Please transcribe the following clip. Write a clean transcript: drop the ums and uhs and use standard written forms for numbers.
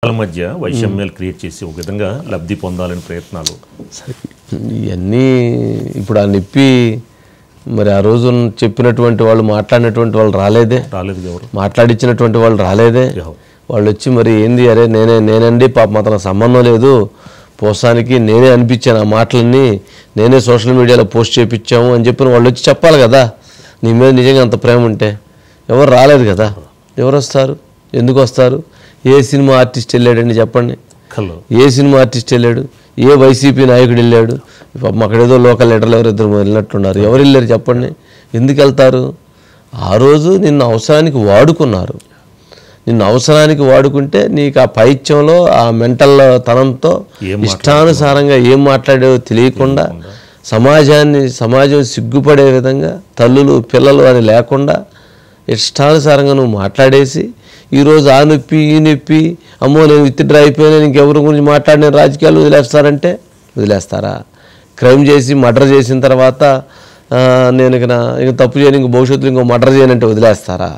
వాళ్ళ మధ్య వైషమ్యాలు క్రియేట్ చేసి ఒక విధంగా లబ్ధి పొందాలని ప్రయత్నాలు. ఇవన్నీ ఇప్పుడు ఆ నొప్పి మరి ఆ రోజు చెప్పినటువంటి వాళ్ళు మాట్లాడినటువంటి వాళ్ళు రాలేదు ఎవరు మాట్లాడించినటువంటి వాళ్ళు రాలేదే. వాళ్ళు వచ్చి మరి ఏంది అరే నేనండి పాపం అతనికి సంబంధం లేదు పోసానికి నేనే అనిపించాను ఆ మాటలన్నీ నేనే సోషల్ మీడియాలో పోస్ట్ చేయించాము అని చెప్పిన వాళ్ళు వచ్చి చెప్పాలి కదా. నీ మీద నిజంగా అంత ప్రేమ ఉంటే ఎవరు రాలేదు కదా. ఎవరు వస్తారు? ఎందుకు వస్తారు? ఏ సినిమా ఆర్టిస్ట్ వెళ్ళాడండి చెప్పండి? ఏ సినిమా ఆర్టిస్ట్ వెళ్ళాడు? ఏ వైసీపీ నాయకుడు వెళ్ళాడు? అక్కడేదో లోకల్ లీడర్లు ఎవరిద్దరు వెళ్ళినట్టున్నారు. ఎవరు వెళ్ళారు చెప్పండి? ఎందుకు వెళ్తారు? ఆ రోజు నిన్ను అవసరానికి వాడుకున్నారు. నిన్ను అవసరానికి వాడుకుంటే నీకు ఆ పైత్యంలో ఆ మెంటల్ తనంతో ఇష్టానుసారంగా ఏం మాట్లాడేవో తెలియకుండా సమాజం సిగ్గుపడే విధంగా తల్లులు పిల్లలు అని లేకుండా ఇష్టానుసారంగా నువ్వు మాట్లాడేసి ఈరోజు ఆ నొప్పి ఈ నొప్పి అమ్మో నేను విత్డ్రా అయిపోయినా ఇంకెవరి గురించి మాట్లాడిన రాజకీయాలు వదిలేస్తారంటే వదిలేస్తారా? క్రైమ్ చేసి మర్డర్ చేసిన తర్వాత నేను ఇక తప్పు చేయను ఇంక భవిష్యత్తులో ఇంకో మర్డర్ చేయనంటే వదిలేస్తారా?